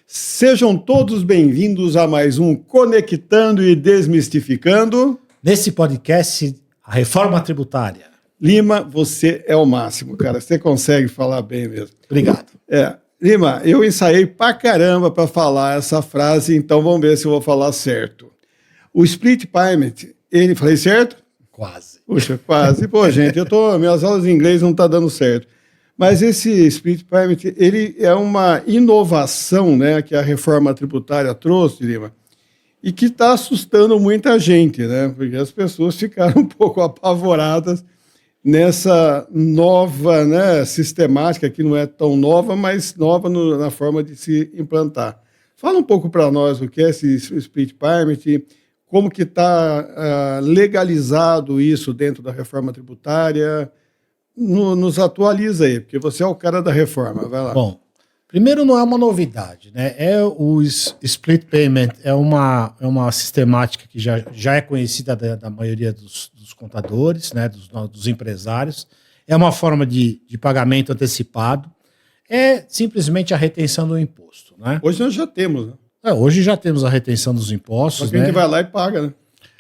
Sejam todos bem-vindos a mais um Conectando e Desmistificando. Nesse podcast, a reforma tributária. Lima, você é o máximo, cara. Você consegue falar bem mesmo. Obrigado. Lima, eu ensaiei pra caramba para falar essa frase, então vamos ver se eu vou falar certo. O split payment, falei certo? Quase. Puxa, quase. Pô, gente, minhas aulas de inglês não estão dando certo. Mas esse split payment, ele é uma inovação, né, que a reforma tributária trouxe, Lima, e que está assustando muita gente, né, porque as pessoas ficaram um pouco apavoradas nessa nova, né, sistemática, que não é tão nova, mas nova na forma de se implantar. Fala um pouco para nós o que é esse split payment, como que está legalizado isso dentro da reforma tributária. Nos atualiza aí, porque você é o cara da reforma, vai lá. Bom, primeiro não é uma novidade, né? O split payment é uma sistemática que já é conhecida da maioria dos contadores, né? Dos empresários. É uma forma de pagamento antecipado. É simplesmente a retenção do imposto, né? Hoje nós já temos, né? Hoje já temos a retenção dos impostos. Só que a gente vai lá e paga,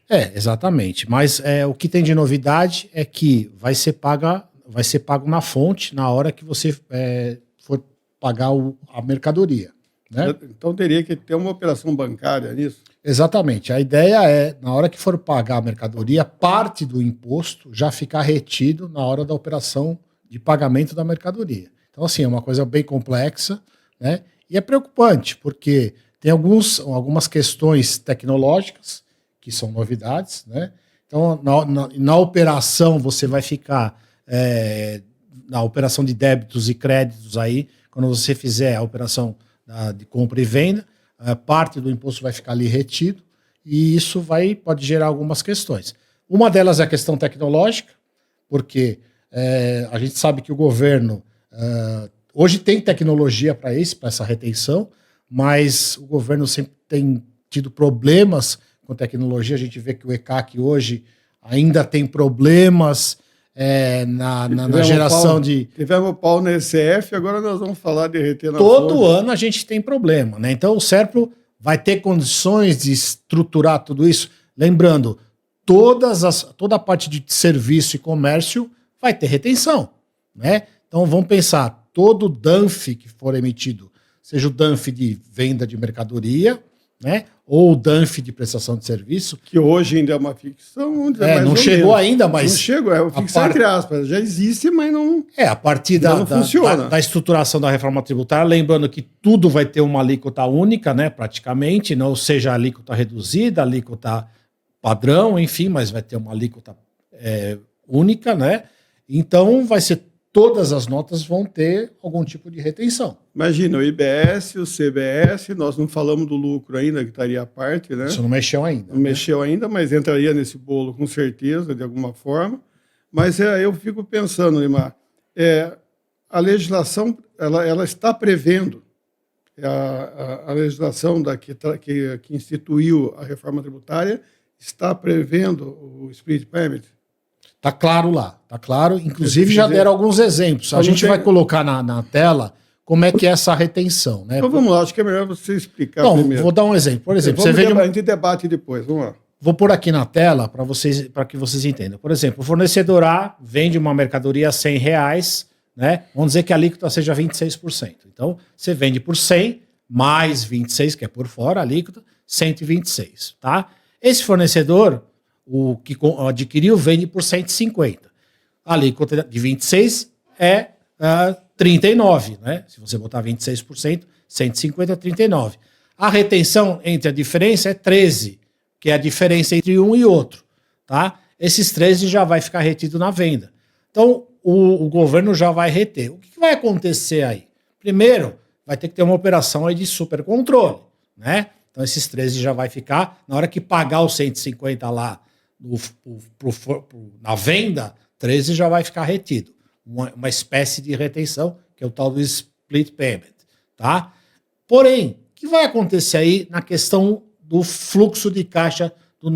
né? Exatamente. Mas o que tem de novidade é que vai ser pago na fonte na hora que você for pagar a mercadoria. Né? Então teria que ter uma operação bancária nisso? Exatamente. A ideia é, na hora que for pagar a mercadoria, parte do imposto já ficar retido na hora da operação de pagamento da mercadoria. Então, assim, é uma coisa bem complexa, né? E é preocupante, porque tem algumas questões tecnológicas que são novidades, né? Então, na operação, você vai ficar na operação de débitos e créditos aí, quando você fizer a operação de compra e venda, parte do imposto vai ficar ali retido, e isso pode gerar algumas questões. Uma delas é a questão tecnológica, porque a gente sabe que o governo hoje tem tecnologia para essa retenção, mas o governo sempre tem tido problemas com tecnologia. A gente vê que o ECAC hoje ainda tem problemas na geração de... Tivemos pau no ECF, agora nós vamos falar de reter na Todo fonte. ano a gente tem problema, né? Então o SERPRO vai ter condições de estruturar tudo isso. Lembrando, toda a parte de serviço e comércio vai ter retenção, né? Então vamos pensar, todo o DANF que for emitido, seja o DANF de venda de mercadoria, né? Ou o DANF de prestação de serviço. Que hoje ainda é uma ficção. Não chegou ainda, mas... Não chegou, é ficção entre aspas. Já existe, mas não... A partir da estruturação da reforma tributária, lembrando que tudo vai ter uma alíquota única, né, praticamente, não seja alíquota reduzida, alíquota padrão, enfim, mas vai ter uma alíquota única, né? Então vai ser... Todas as notas vão ter algum tipo de retenção. Imagina, o IBS, o CBS, nós não falamos do lucro ainda, que estaria à parte, né? Isso não mexeu ainda. Não mexeu ainda, mas entraria nesse bolo com certeza, de alguma forma. Mas eu fico pensando, Limar, a legislação ela está prevendo, a legislação que instituiu a reforma tributária está prevendo o split payment. Tá claro lá, tá claro. Inclusive já deram alguns exemplos. A gente vai colocar na tela como é que é essa retenção, né? Então vamos lá, acho que é melhor você explicar primeiro. Vou dar um exemplo. Por exemplo, a gente debate depois, vamos lá. Vou pôr aqui na tela para que vocês entendam. Por exemplo, o fornecedor A vende uma mercadoria a R$100, né? Vamos dizer que a alíquota seja 26%. Então, você vende por 100 mais 26, que é por fora a alíquota, 126, tá? Esse fornecedor... O que adquiriu vende por 150. A alíquota de 26 é 39, né? Se você botar 26%, 150 é 39. A retenção entre a diferença é 13, que é a diferença entre um e outro, tá? Esses 13 já vai ficar retido na venda. Então, o governo já vai reter. O que vai acontecer aí? Primeiro, vai ter que ter uma operação aí de supercontrole, né? Então, esses 13 já vai ficar, na hora que pagar os 150 lá, na venda, 13 já vai ficar retido. Uma espécie de retenção, que é o tal do split payment. Tá? Porém, o que vai acontecer aí na questão do fluxo de caixa do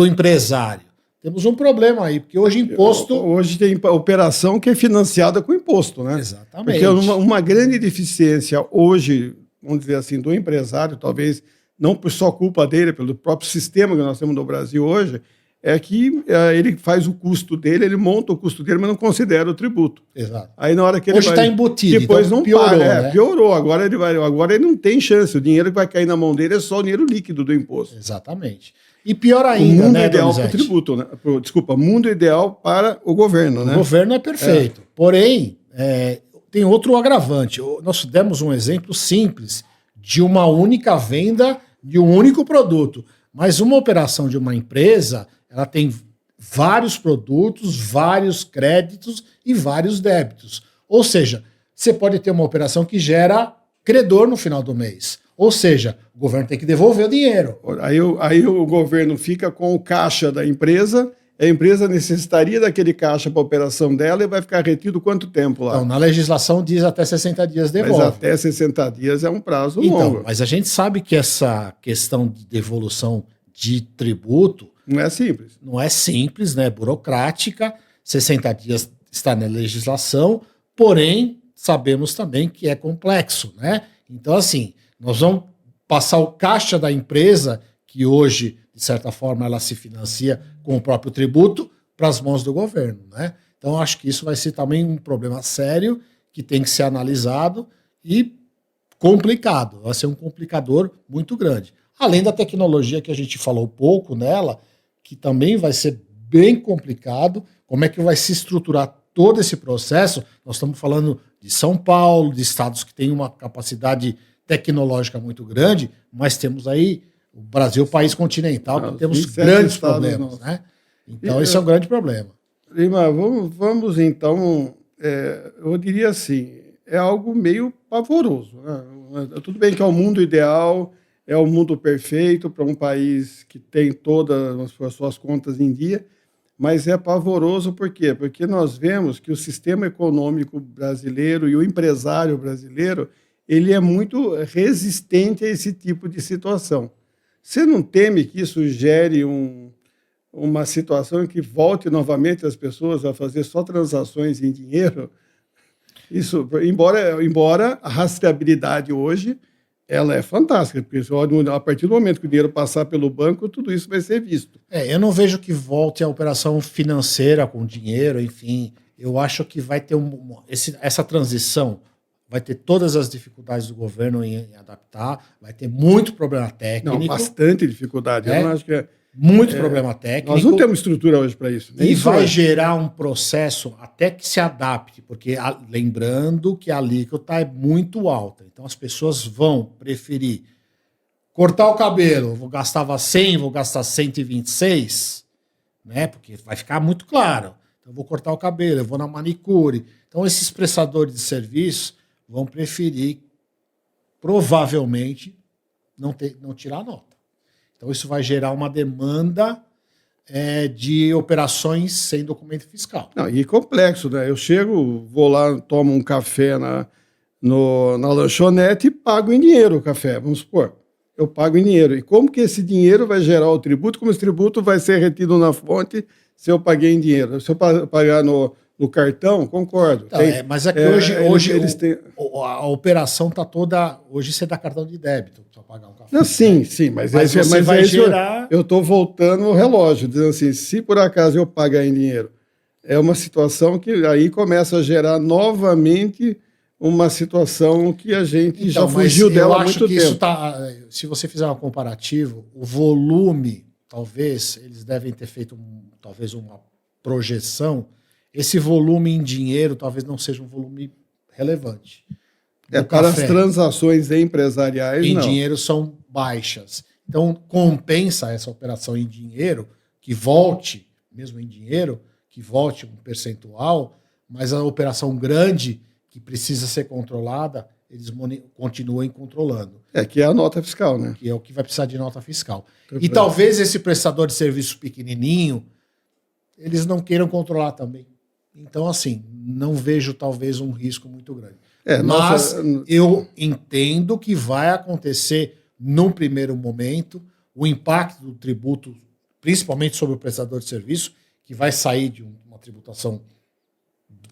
empresário? temos um problema aí, porque hoje imposto... Hoje tem operação que é financiada com imposto, né? Exatamente. Porque uma grande deficiência hoje, vamos dizer assim, do empresário, talvez não por só culpa dele, pelo próprio sistema que nós temos no Brasil hoje, é que ele faz o custo dele, ele monta o custo dele, mas não considera o tributo. Exato. Aí na hora que ele hoje está embutido, depois então não piorou, paga, né? Piorou. Agora ele não tem chance. O dinheiro que vai cair na mão dele é só o dinheiro líquido do imposto. Exatamente. E pior ainda, o mundo né, ideal para o tributo, né? Desculpa, mundo ideal para o governo, né? O governo é perfeito. Porém, tem outro agravante. Nós demos um exemplo simples de uma única venda de um único produto. Mas uma operação de uma empresa, ela tem vários produtos, vários créditos e vários débitos. Ou seja, você pode ter uma operação que gera credor no final do mês. Ou seja, o governo tem que devolver o dinheiro. Aí o governo fica com o caixa da empresa, a empresa necessitaria daquele caixa para a operação dela e vai ficar retido quanto tempo lá? Então, na legislação diz até 60 dias devolve. Mas até 60 dias é um prazo então, longo. Mas a gente sabe que essa questão de devolução de tributo não é simples. Não é simples, né? Burocrática. 60 dias está na legislação, porém, sabemos também que é complexo, né? Então, assim, nós vamos passar o caixa da empresa, que hoje, de certa forma, ela se financia com o próprio tributo, para as mãos do governo, né? Então, acho que isso vai ser também um problema sério, que tem que ser analisado e complicado. Vai ser um complicador muito grande. Além da tecnologia que a gente falou pouco nela, que também vai ser bem complicado, como é que vai se estruturar todo esse processo. Nós estamos falando de São Paulo, de estados que têm uma capacidade tecnológica muito grande, mas temos aí o Brasil, país continental, que temos grandes problemas, né? Então, esse é um grande problema. Lima, vamos então, eu diria assim, é algo meio pavoroso, né? Tudo bem que é o mundo ideal, é o mundo perfeito para um país que tem todas as suas contas em dia, mas é pavoroso por quê? Porque nós vemos que o sistema econômico brasileiro e o empresário brasileiro, ele é muito resistente a esse tipo de situação. Você não teme que isso gere uma situação em que volte novamente as pessoas a fazer só transações em dinheiro? Isso, embora a rastreabilidade hoje ela é fantástica, porque a partir do momento que o dinheiro passar pelo banco, tudo isso vai ser visto. Eu não vejo que volte a operação financeira com dinheiro, enfim. Eu acho que vai ter essa transição, vai ter todas as dificuldades do governo em adaptar, vai ter muito problema técnico. Não, bastante dificuldade. Eu não acho que muito problema técnico. Nós não temos estrutura hoje para isso. E vai gerar um processo até que se adapte, porque lembrando que a alíquota é muito alta. Então as pessoas vão preferir cortar o cabelo, gastava 100, vou gastar 126, né? Porque vai ficar muito claro. Então eu vou cortar o cabelo, eu vou na manicure. Então esses prestadores de serviço vão preferir provavelmente não tirar nota. Então, isso vai gerar uma demanda de operações sem documento fiscal. Não, e complexo, né? Eu chego, vou lá, tomo um café na lanchonete e pago em dinheiro o café, vamos supor. Eu pago em dinheiro. E como que esse dinheiro vai gerar o tributo? Como esse tributo vai ser retido na fonte se eu paguei em dinheiro? Se eu pagar no cartão, concordo. Então, mas é que hoje eles têm... a operação está toda... Hoje você dá cartão de débito para pagar um café. Não, sim, mas você vai gerar... Eu estou voltando o relógio, dizendo assim, se por acaso eu pagar em dinheiro, é uma situação que aí começa a gerar novamente uma situação que a gente já fugiu dela há muito tempo. Isso se você fizer um comparativo, o volume, talvez, eles devem ter feito talvez uma projeção. Esse volume em dinheiro talvez não seja um volume relevante. Para as transações empresariais, em dinheiro são baixas. Então, compensa essa operação em dinheiro, que volte, mesmo em dinheiro, que volte um percentual, mas a operação grande, que precisa ser controlada, eles continuem controlando. Que é a nota fiscal, né? Que é o que vai precisar de nota fiscal. E talvez esse prestador de serviço pequenininho, eles não queiram controlar também. Então, assim, não vejo talvez um risco muito grande. Mas eu entendo que vai acontecer num primeiro momento, o impacto do tributo principalmente sobre o prestador de serviço, que vai sair de uma tributação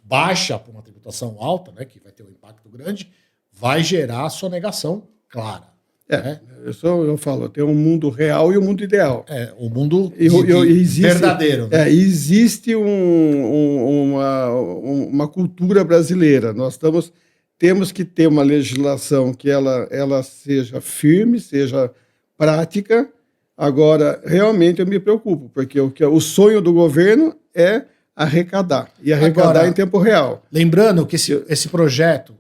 baixa para uma tributação alta, né, que vai ter um impacto grande, vai gerar sonegação clara. Né? Eu falo, tem um mundo real e um mundo ideal. O mundo existe, verdadeiro. Né? Existe uma cultura brasileira. Nós temos que ter uma legislação que ela seja firme, seja prática. Agora, realmente eu me preocupo, porque o sonho do governo é arrecadar, e arrecadar agora, em tempo real. Lembrando que esse projeto,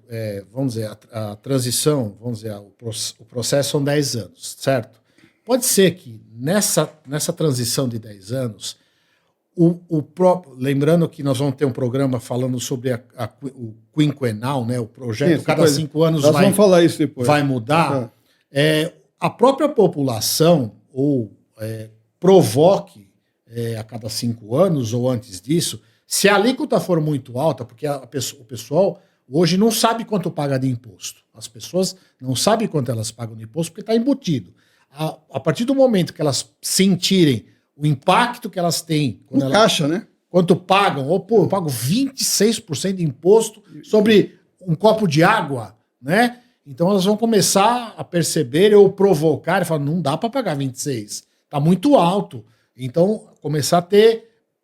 vamos dizer, a transição, vamos dizer, o processo são 10 anos, certo? Pode ser que nessa transição de 10 anos, lembrando que nós vamos ter um programa falando sobre o quinquenal, né, o projeto, cada 5 anos vamos falar isso depois. Vai mudar, a própria população provoque a cada 5 anos ou antes disso, se a alíquota for muito alta, porque o pessoal hoje não sabe quanto paga de imposto. As pessoas não sabem quanto elas pagam de imposto porque está embutido. A partir do momento que elas sentirem o impacto que elas têm... Caixa, né? Quanto pagam, eu pago 26% de imposto sobre um copo de água, né? Então elas vão começar a perceber ou provocar e falar, não dá para pagar 26%, está muito alto. Então, começar a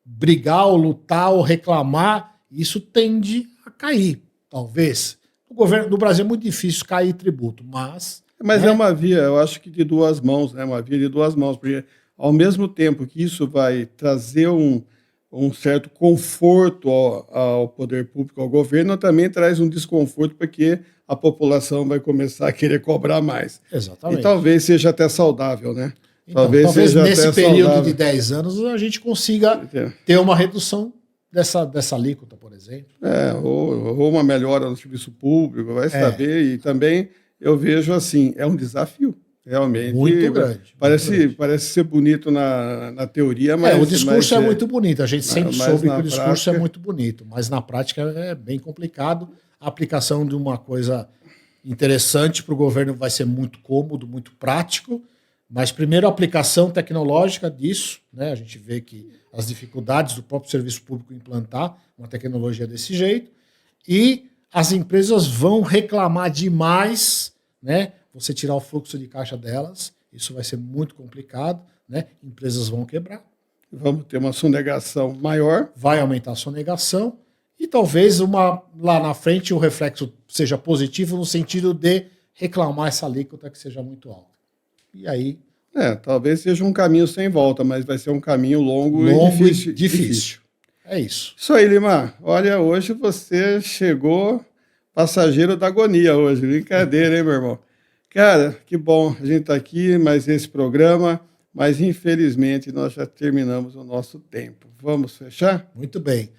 brigar, ou lutar, ou reclamar, isso tende a cair, talvez. No governo do Brasil é muito difícil cair tributo, mas é uma via, eu acho que de duas mãos, né? Uma via de duas mãos, porque ao mesmo tempo que isso vai trazer um certo conforto ao poder público, ao governo, também traz um desconforto, porque a população vai começar a querer cobrar mais. Exatamente. E talvez seja até saudável, né? Então, talvez nesse período de 10 anos a gente consiga ter uma redução dessa alíquota, por exemplo. Ou uma melhora no serviço público, vai saber. E também eu vejo assim, é um desafio, realmente. Muito grande. Parece ser bonito na teoria, mas... o discurso é muito bonito, a gente sempre soube que o discurso é muito bonito, mas na prática é bem complicado. A aplicação de uma coisa interessante para o governo vai ser muito cômodo, muito prático, mas primeiro a aplicação tecnológica disso, né? A gente vê que as dificuldades do próprio serviço público implantar uma tecnologia desse jeito, e as empresas vão reclamar demais, né? Você tirar o fluxo de caixa delas, isso vai ser muito complicado, né? Empresas vão quebrar. Vamos ter uma sonegação maior. Vai aumentar a sonegação e talvez lá na frente o reflexo seja positivo no sentido de reclamar essa alíquota que seja muito alta. E aí... talvez seja um caminho sem volta, mas vai ser um caminho longo e difícil. É isso. Isso aí, Lima. Olha, hoje você chegou passageiro da agonia hoje. Brincadeira, hein, meu irmão? Cara, que bom a gente está aqui, mais esse programa, mas infelizmente nós já terminamos o nosso tempo. Vamos fechar? Muito bem.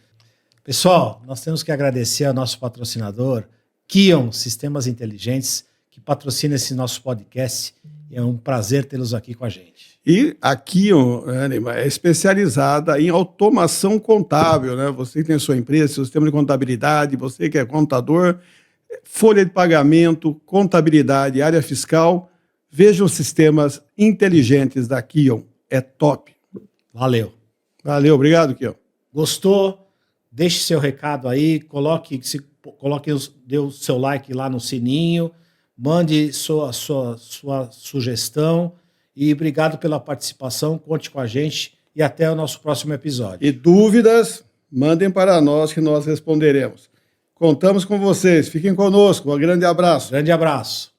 Pessoal, nós temos que agradecer ao nosso patrocinador, Kion Sistemas Inteligentes, que patrocina esse nosso podcast. É um prazer tê-los aqui com a gente. E a Kion, é especializada em automação contábil, né? Você que tem sua empresa, seu sistema de contabilidade, você que é contador, folha de pagamento, contabilidade, área fiscal, vejam os sistemas inteligentes da Kion. É top. Valeu. Valeu, obrigado, Kion. Gostou? Deixe seu recado aí, dê o seu like lá no sininho, mande sua sugestão e obrigado pela participação, conte com a gente e até o nosso próximo episódio. E dúvidas, mandem para nós que nós responderemos. Contamos com vocês, fiquem conosco, um grande abraço. Grande abraço.